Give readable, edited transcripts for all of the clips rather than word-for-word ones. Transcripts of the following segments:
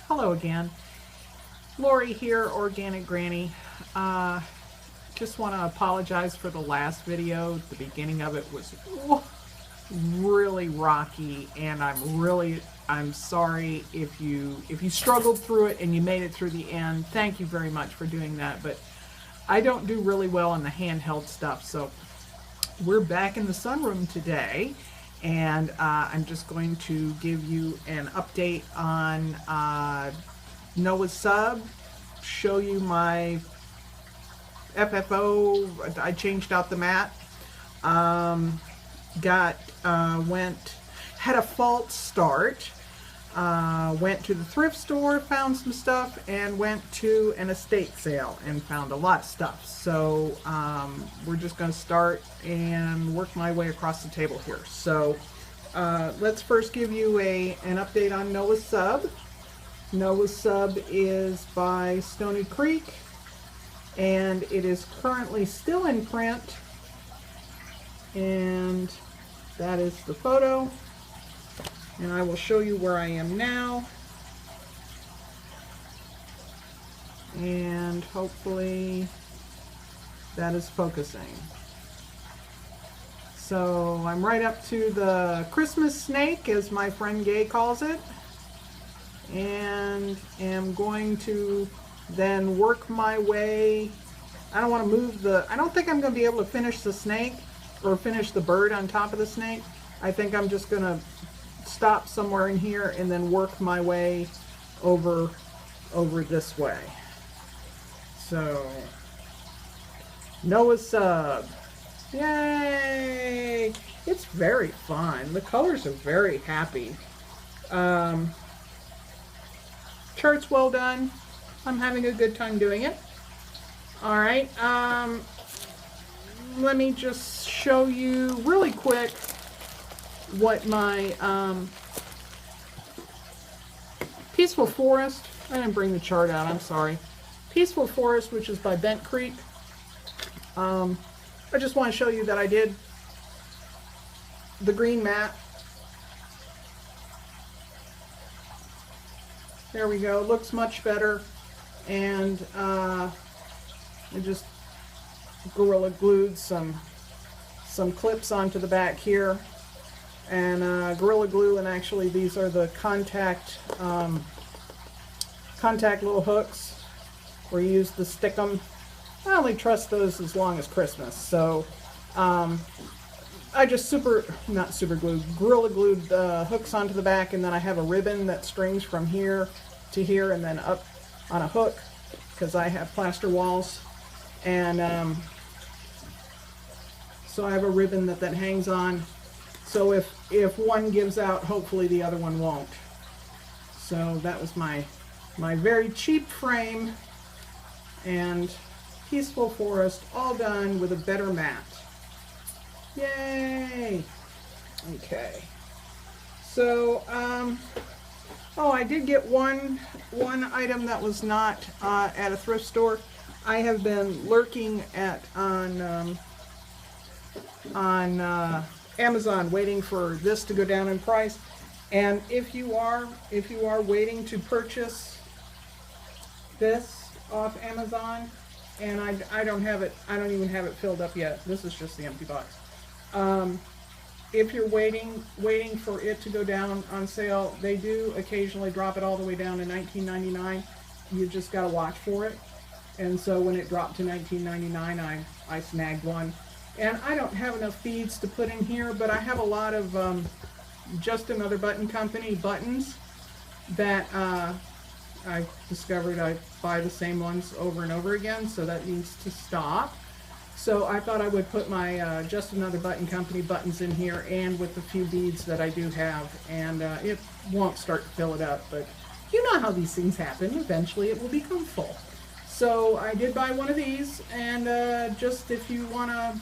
Hello again. Lori here, Organic Granny. Just want to apologize for the last video. The beginning of it was really rocky, and I'm sorry if you struggled through it and you made it through the end. Thank you very much for doing that, but I don't do really well on the handheld stuff, so we're back in the sunroom today, and I'm just going to give you an update on Noah's Sub, show you my FFO. I changed out the mat. Had a false start. Went to the thrift store, found some stuff, and went to an estate sale and found a lot of stuff. So we're just going to start and work my way across the table here. So let's first give you an update on Noah's Sub. Noah's Sub is by Stony Creek, and it is currently still in print, and that is the photo. And I will show you where I am now, and hopefully that is focusing. So I'm right up to the Christmas snake, as my friend Gay calls it, and am going to then work my way. I don't want to move I don't think I'm going to be able to finish the snake or finish the bird on top of the snake. I think I'm just going to stop somewhere in here and then work my way over this way. So Noah's Sub, yay! It's very fun. The colors are very happy. Chart's well done. I'm having a good time doing it. All right, let me just show you really quick what my Peaceful Forest, I didn't bring the chart out, I'm sorry. Peaceful Forest, which is by Bent Creek. I just want to show you that I did the green mat. There we go, looks much better. And I just Gorilla Glued some clips onto the back here. And Gorilla Glue, and actually these are the contact little hooks where you use to stick them. I only trust those as long as Christmas, so I just Gorilla Glued the hooks onto the back, and then I have a ribbon that strings from here to here and then up on a hook, because I have plaster walls, and so I have a ribbon that hangs on. So if one gives out, hopefully the other one won't. So that was my very cheap frame, and Peaceful Forest all done with a better mat. Yay! Okay. So oh, I did get one item that was not at a thrift store. I have been lurking on Amazon, waiting for this to go down in price. And if you are waiting to purchase this off Amazon, and I don't even have it filled up yet. This is just the empty box. If you're waiting for it to go down on sale, they do occasionally drop it all the way down to $19.99. You just gotta watch for it. And so when it dropped to $19.99, I snagged one. And I don't have enough beads to put in here, but I have a lot of Just Another Button Company buttons that I discovered I buy the same ones over and over again, so that needs to stop. So I thought I would put my Just Another Button Company buttons in here, and with the few beads that I do have, and it won't start to fill it up, but you know how these things happen. Eventually it will become full. So I did buy one of these, and just if you want to,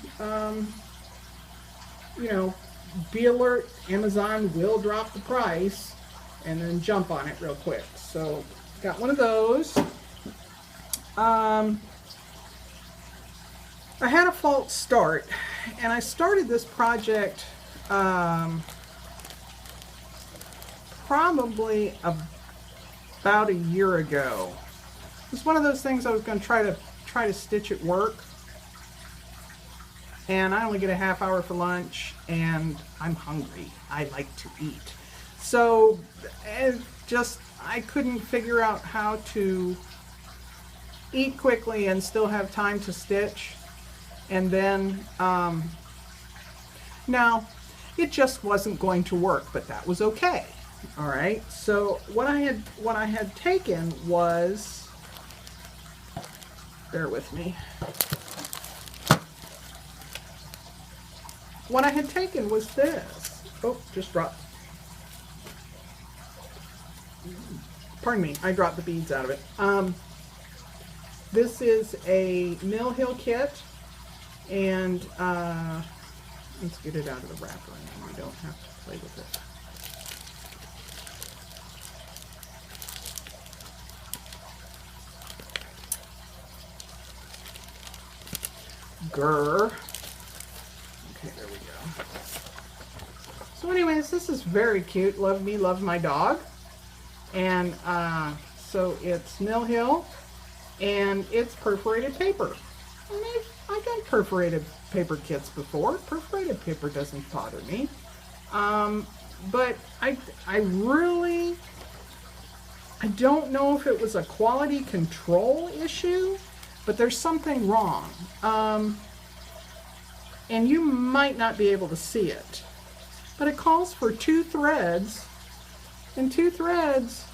you know, be alert, Amazon will drop the price, and then jump on it real quick. So got one of those. I had a false start, and I started this project probably about a year ago. It's one of those things I was going to try to stitch at work, and I only get a half hour for lunch, and I'm hungry. I like to eat. So I couldn't figure out how to eat quickly and still have time to stitch. And then, now, it just wasn't going to work, but that was okay. All right, so what I had taken was, bear with me. What I had taken was this. Oh, just dropped. Pardon me, I dropped the beads out of it. This is a Mill Hill kit, and let's get it out of the wrapper, and we don't have to play with it. Grr. Okay, there we go. So anyways, this is very cute. Love me, love my dog. And so it's Mill Hill, and it's perforated paper. And I've done perforated paper kits before. Perforated paper doesn't bother me. But I don't know if it was a quality control issue, but there's something wrong. And you might not be able to see it, but it calls for 2 threads, and 2 threads,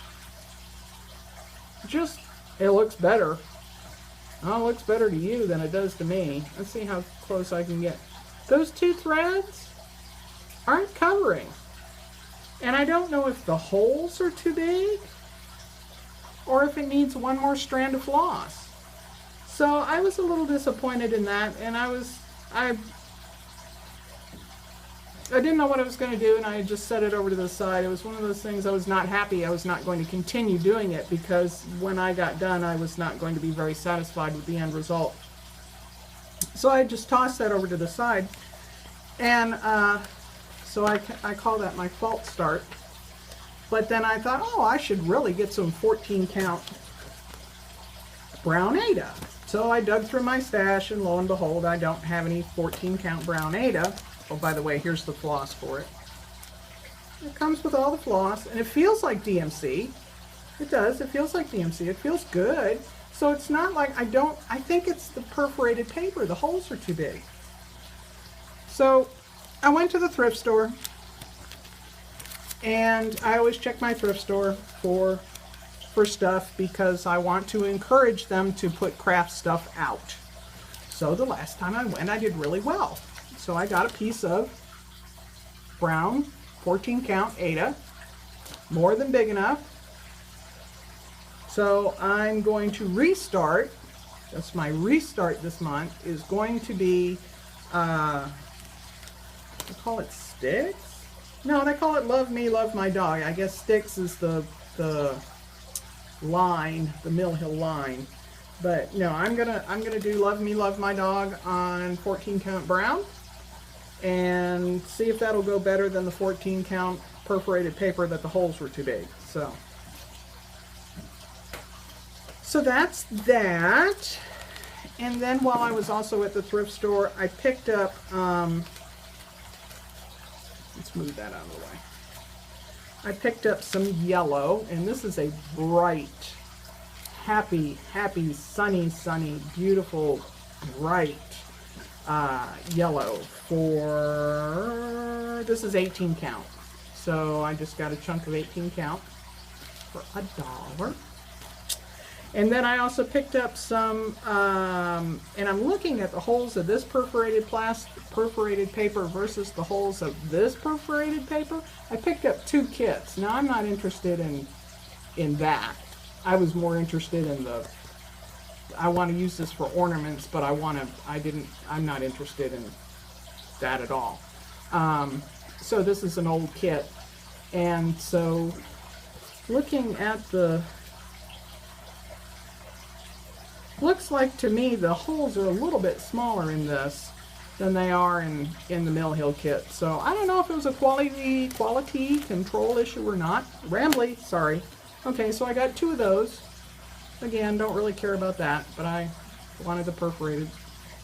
it looks better. Oh, it looks better to you than it does to me. Let's see how close I can get. Those 2 threads aren't covering. And I don't know if the holes are too big or if it needs one more strand of floss. So I was a little disappointed in that, and I didn't know what I was going to do, and I just set it over to the side. It was one of those things I was not happy. I was not going to continue doing it because when I got done, I was not going to be very satisfied with the end result. So I just tossed that over to the side, and so I call that my false start. But then I thought, oh, I should really get some 14 count brown Aida. So I dug through my stash, and lo and behold, I don't have any 14 count brown Aida. Oh, by the way, here's the floss for it. It comes with all the floss, and it feels like DMC. It does. It feels like DMC. It feels good. So it's not like I think it's the perforated paper. The holes are too big. So I went to the thrift store, and I always check my thrift store for stuff because I want to encourage them to put craft stuff out. So the last time I went, I did really well. So I got a piece of brown 14 count Aida, more than big enough. So I'm going to restart. That's my restart this month, is going to be, I call it Sticks? No, they call it Love Me, Love My Dog. I guess Sticks is the line, the Mill Hill line. But no, I'm gonna do Love Me, Love My Dog on 14 count brown, and see if that'll go better than the 14 count perforated paper that the holes were too big. So that's that. And then while I was also at the thrift store, I picked up, let's move that out of the way. I picked up some yellow, and this is a bright, happy, sunny, beautiful, bright yellow for, this is 18 count. So I just got a chunk of 18 count for $1. And then I also picked up some, and I'm looking at the holes of this perforated paper versus the holes of this perforated paper. I picked up 2 kits. Now I'm not interested in that. I was more interested in the, I want to use this for ornaments, but I'm not interested in that at all. So this is an old kit. And so looking at the, looks like to me the holes are a little bit smaller in this than they are in the Mill Hill kit. So I don't know if it was a quality control issue or not. Rambly, sorry. Okay, so I got 2 of those. Again, don't really care about that, but I wanted the perforated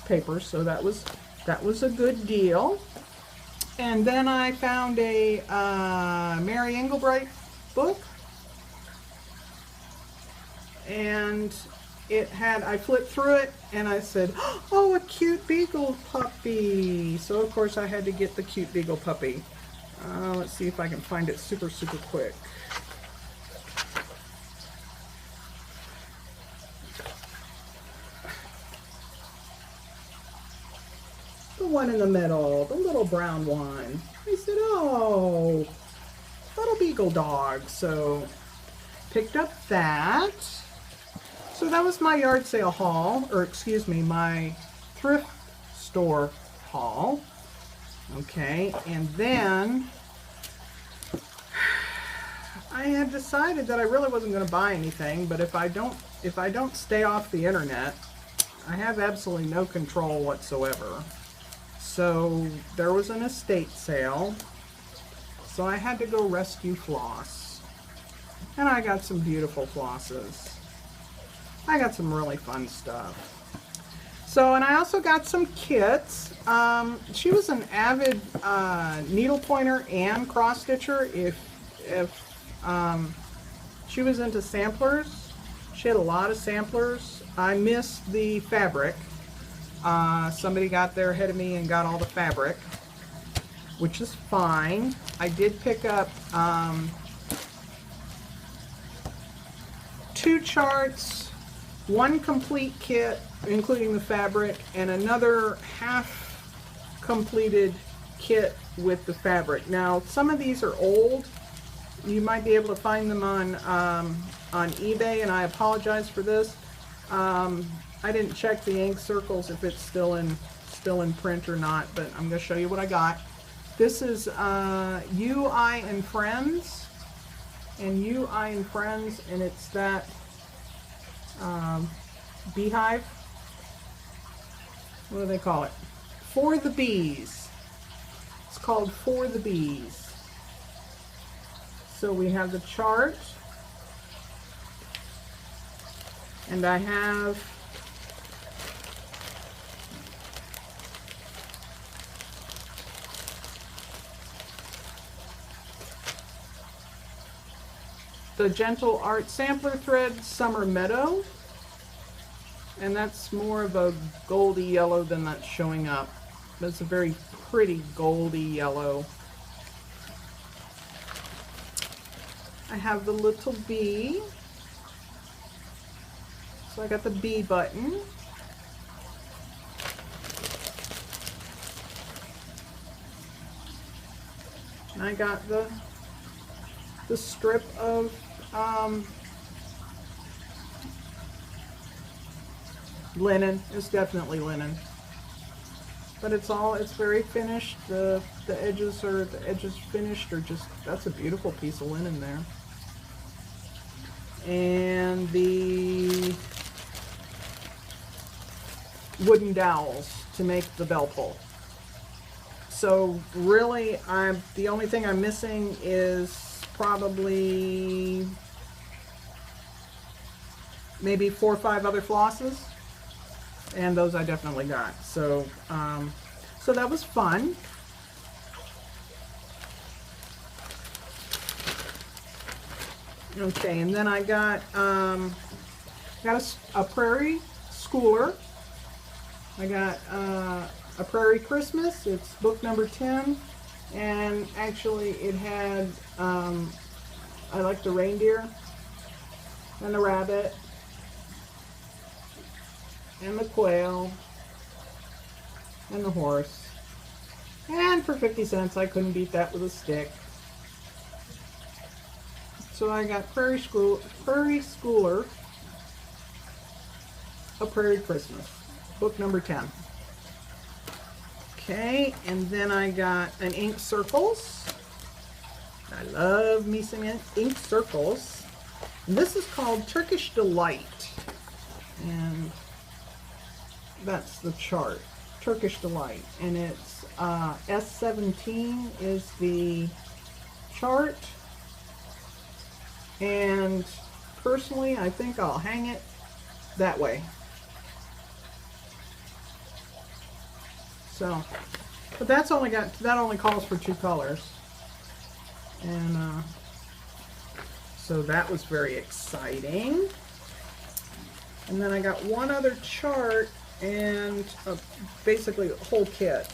paper, so that was a good deal. And then I found a Mary Englebright book, and I flipped through it and I said, oh, a cute beagle puppy. So of course I had to get the cute beagle puppy. Let's see if I can find it super quick. The one in the middle, the little brown one. I said, oh, little beagle dog. So picked up that. So that was my yard sale haul, or excuse me, my thrift store haul. Okay, and then I had decided that I really wasn't going to buy anything, but if I don't stay off the internet, I have absolutely no control whatsoever. So there was an estate sale, so I had to go rescue floss, and I got some beautiful flosses. I got some really fun stuff. So, and I also got some kits. She was an avid needle pointer and cross stitcher. If she was into samplers, she had a lot of samplers. I missed the fabric. Somebody got there ahead of me and got all the fabric, which is fine. I did pick up 2 charts, 1 complete kit, including the fabric, and another half completed kit with the fabric. Now, some of these are old. You might be able to find them on eBay, and I apologize for this. I didn't check the ink circles if it's still in print or not, but I'm going to show you what I got. This is UI and Friends, and it's that beehive. What do they call it? For the Bees. It's called For the Bees. So we have the chart, and I have the Gentle Art Sampler Thread Summer Meadow, and that's more of a goldy yellow than that's showing up. That's a very pretty goldy yellow. I have the little bee, so I got the bee button. And I got the strip of linen. It's definitely linen, but it's very finished. The edges finished, or just, that's a beautiful piece of linen there. And the wooden dowels to make the bell pull. So really, the only thing I'm missing is probably maybe 4 or 5 other flosses, and those I definitely got. So so that was fun. Okay, and then I got a Prairie Schooler. I got a Prairie Christmas. It's book number 10. And actually it had, I like the reindeer and the rabbit and the quail and the horse. And for 50 cents, I couldn't beat that with a stick. So I got Prairie Schooler, A Prairie Christmas, book number 10. Okay, and then I got an ink circles. I love me some ink circles. And this is called Turkish Delight, and that's the chart, Turkish Delight, and it's S17 is the chart, And personally, I think I'll hang it that way. So, but that only calls for 2 colors. And so that was very exciting. And then I got one other chart and basically a whole kit.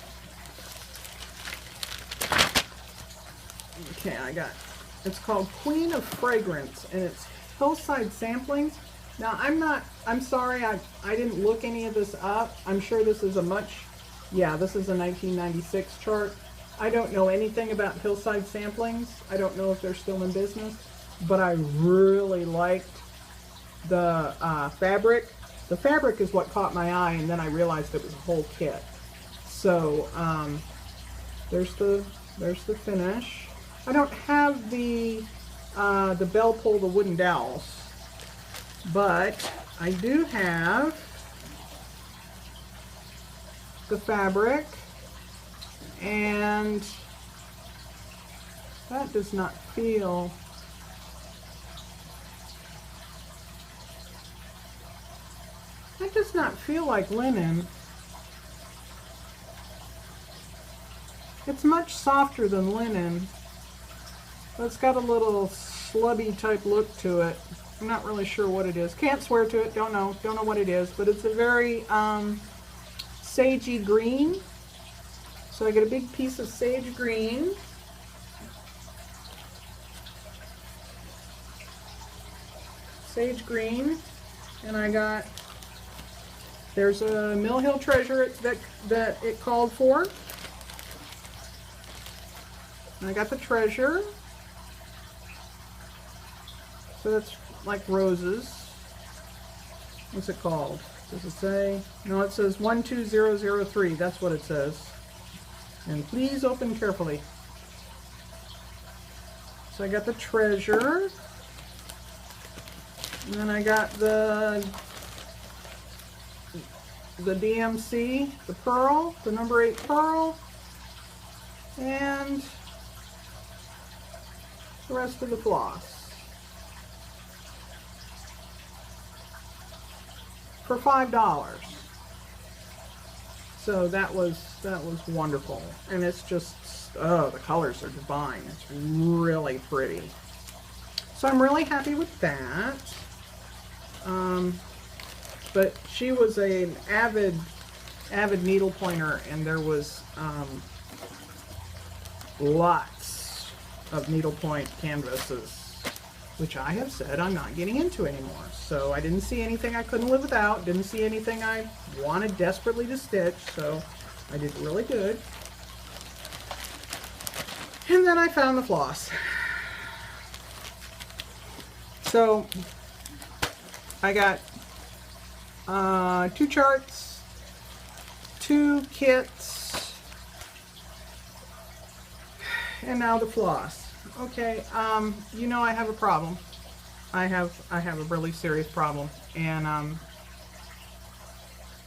Okay, it's called Queen of Fragrance, and it's hillside samplings. Now I'm sorry, I didn't look any of this up. I'm sure this is this is a 1996 chart. I don't know anything about hillside samplings. I don't know if they're still in business, but I really liked the fabric. The fabric is what caught my eye, and then I realized it was a whole kit. So there's the finish. I don't have the bell pull, the wooden dowels, but I do have the fabric, and that does not feel like linen. It's much softer than linen, but it's got a little slubby type look to it. I'm not really sure what it is. Can't swear to it. Don't know what it is, but it's a very sagey green. So I get a big piece of sage green. Sage green, and there's a Mill Hill Treasure that it called for. And I got the treasure. So that's like roses. What's it called? Does it say? No, it says 12003. That's what it says. And please open carefully. So I got the treasure. And then I got the DMC, the pearl, the number 8 pearl, and the rest of the floss for $5. So that was wonderful, and it's just, oh, the colors are divine. It's really pretty. So I'm really happy with that. But she was an avid needle pointer, and there was lots of needlepoint canvases, which I have said I'm not getting into anymore. So I didn't see anything I couldn't live without, didn't see anything I wanted desperately to stitch, so I did really good. And then I found the floss. So I got 2 charts, 2 kits, and now the floss. Okay, you know I have a problem. I have a really serious problem, and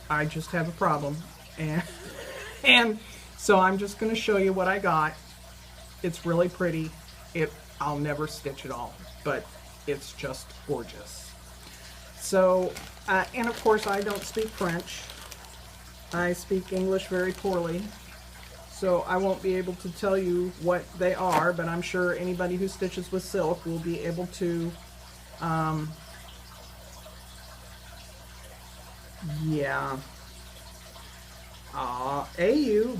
I just have a problem, and so I'm just going to show you what I got. It's really pretty. I'll never stitch it all, but it's just gorgeous. So, and of course I don't speak French. I speak English very poorly, so I won't be able to tell you what they are, but I'm sure anybody who stitches with silk will be able to, yeah. A-U-B-E-R-A-S-O-I-E.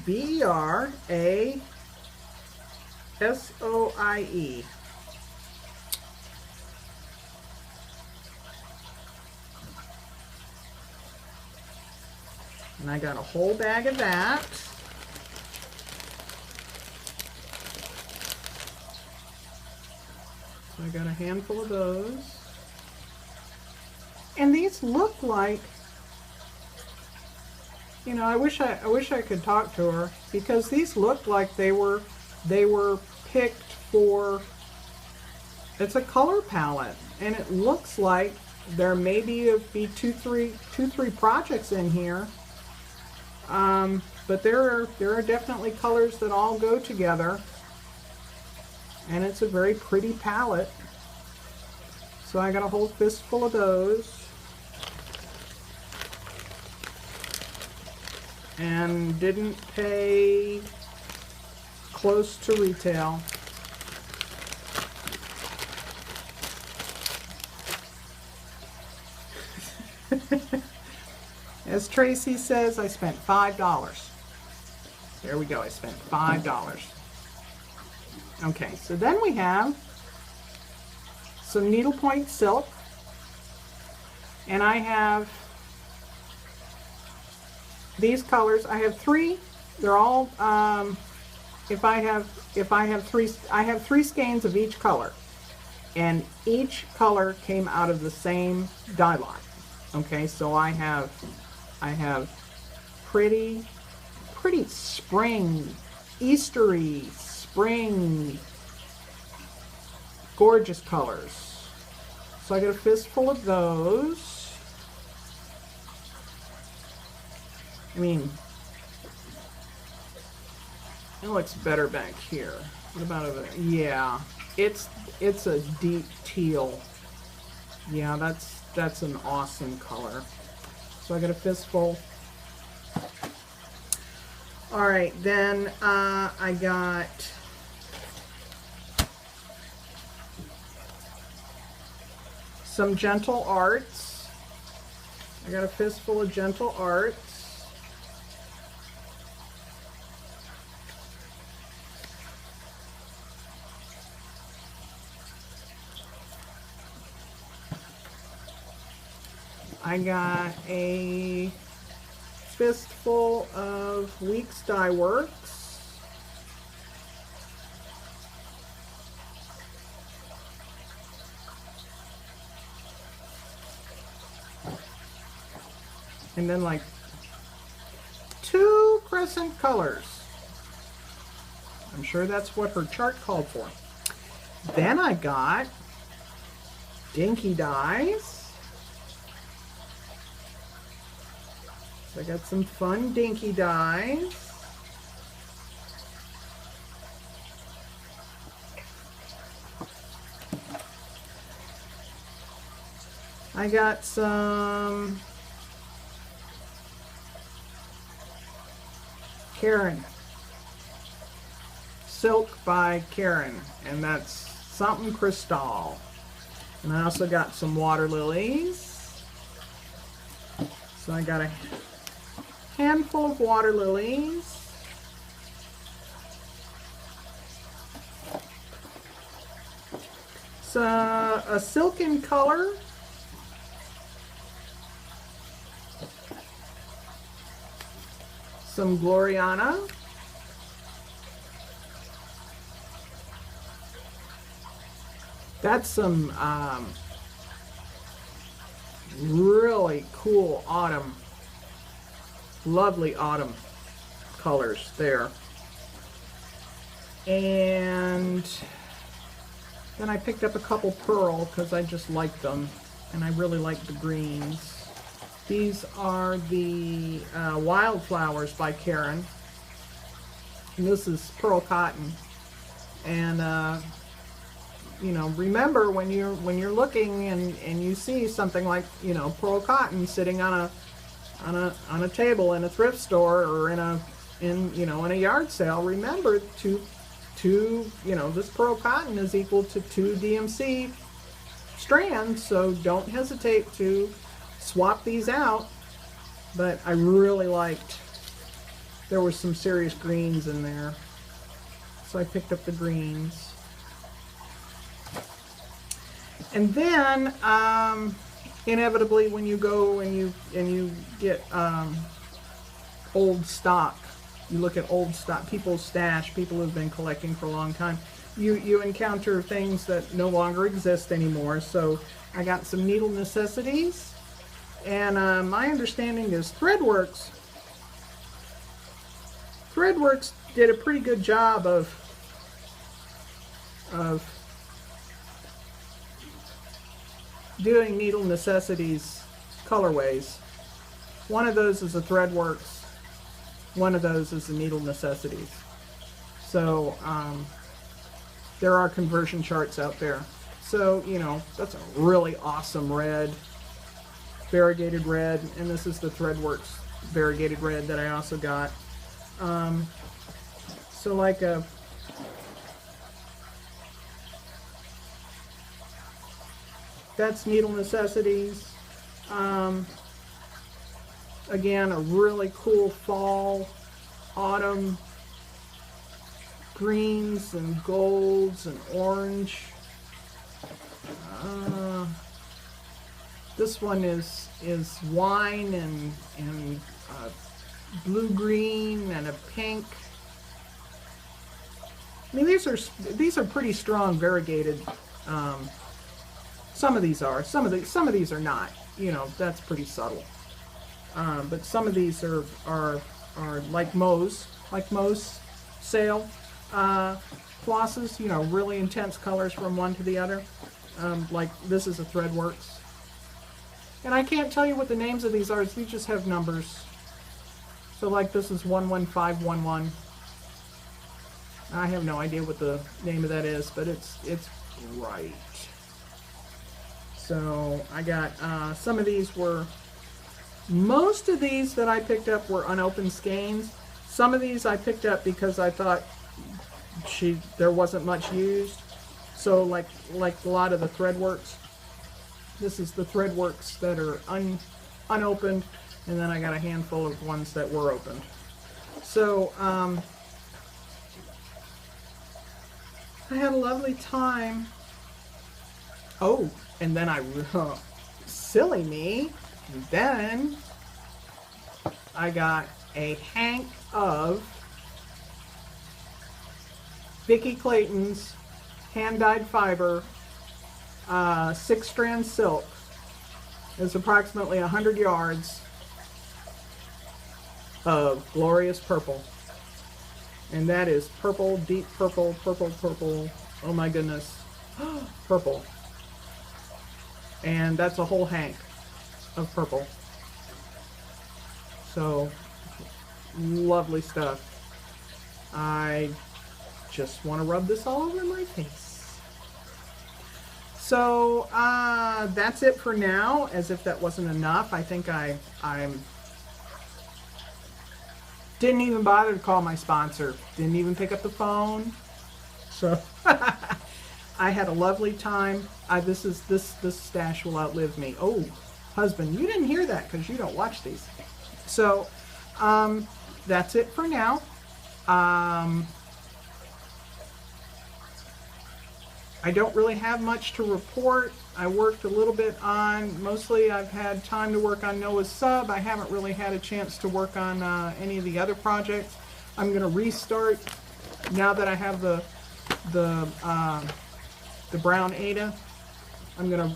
And I got a whole bag of that. So I got a handful of those. And these look like, you know, I wish I could talk to her, because these look like they were picked for, it's a color palette, and it looks like there may be two, three projects in here. But there are definitely colors that all go together, and it's a very pretty palette. So I got a whole fistful of those. And didn't pay close to retail. As Tracy says, I spent $5. There we go, I spent $5. Okay, so then we have some needlepoint silk, and I have these colors. I have three. They're all I have three skeins of each color, and each color came out of the same dye lot. Okay, so I have pretty spring, Eastery spring, gorgeous colors. So I got a fistful of those. I mean, it looks better back here. What about over there? Yeah, it's a deep teal. Yeah, that's an awesome color. So I got a fistful. All right, then I got some Gentle Arts. I got a fistful of Gentle Arts. I got a fistful of Weeks Dye Works. And then like 2 crescent colors. I'm sure that's what her chart called for. Then I got Dinky Dyes. So I got some fun dinky dyes. I got some Karen. Silk by Karen, and that's something crystal. And I also got some water lilies. So I got a handful of water lilies. So a silken color. Some Gloriana. That's some really cool autumn, lovely autumn colors there. And then I picked up a couple pearl because I just liked them, and I really like the greens. These are the Wildflowers by Karen. And this is pearl cotton. And you know, remember when you're looking and you see something like, you know, pearl cotton sitting on a table in a thrift store or in a yard sale, remember to you know, this pearl cotton is equal to 2 DMC strands, so don't hesitate to swap these out. But I really liked, there were some serious greens in there, so I picked up the greens. And then inevitably when you go and you get old stock, you look at old stock, people's stash, people who've been collecting for a long time, you encounter things that no longer exist anymore. So I got some Needle Necessities, and my understanding is Threadworks did a pretty good job of doing Needle Necessities colorways. One of those is a Threadworks, one of those is a Needle Necessities. So there are conversion charts out there. So, you know, that's a really awesome red, variegated red, and this is the Threadworks variegated red that I also got. So like that's Needle Necessities. Again, a really cool fall, autumn greens and golds and orange. This one is wine and blue green and a pink. I mean, these are pretty strong variegated. Some of these are. Some of these are not. You know, that's pretty subtle. But some of these are like Moe's sale flosses. You know, really intense colors from one to the other. Like this is a Threadworks. And I can't tell you what the names of these are. These just have numbers. So like this is 11511. I have no idea what the name of that is, but it's bright. So I got some of these were. Most of these that I picked up were unopened skeins. Some of these I picked up because I thought there wasn't much used. So like a lot of the Threadworks. This is the Threadworks that are unopened, and then I got a handful of ones that were opened. So I had a lovely time. Oh, and then silly me. Then I got a hank of Vicki Clayton's hand-dyed fiber 6-strand silk. It's approximately 100 yards of glorious purple. And that is purple, deep purple, purple, purple. Oh my goodness. Purple. And that's a whole hank of purple. So, lovely stuff. I just want to rub this all over my face. So, that's it for now. As if that wasn't enough, I think I didn't even bother to call my sponsor. Didn't even pick up the phone. So, I had a lovely time. This stash will outlive me. Oh, husband, you didn't hear that because you don't watch these. So, that's it for now. I don't really have much to report. I worked a little bit on, mostly I've had time to work on Noah's Sub. I haven't really had a chance to work on any of the other projects. I'm going to restart now that I have the brown Ada. I'm gonna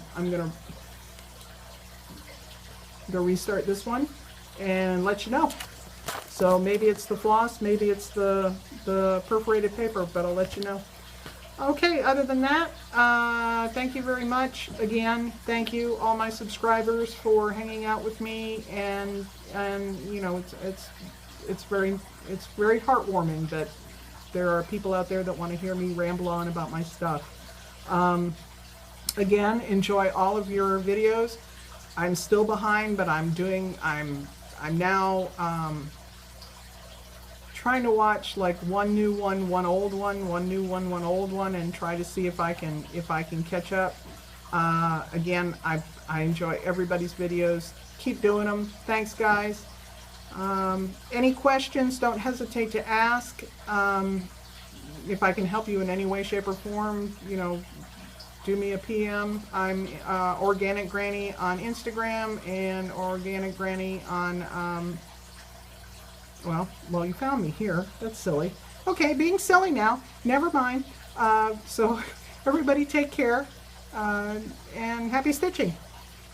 restart this one and let you know. So maybe it's the floss, maybe it's the perforated paper, but I'll let you know. Okay, other than that, thank you very much. Again, thank you all my subscribers for hanging out with me, and you know, it's very heartwarming that there are people out there that want to hear me ramble on about my stuff. Again, enjoy all of your videos. I'm still behind, but I'm now trying to watch like one new one, one old one, one new one, one old one, and try to see if I can catch up. Again, I enjoy everybody's videos. Keep doing them. Thanks, guys. Any questions, don't hesitate to ask. If I can help you in any way, shape, or form, you know, do me a PM. I'm Organic Granny on Instagram and Organic Granny on, well, you found me here. That's silly. Okay, being silly now. Never mind. So everybody take care and happy stitching.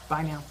Bye now.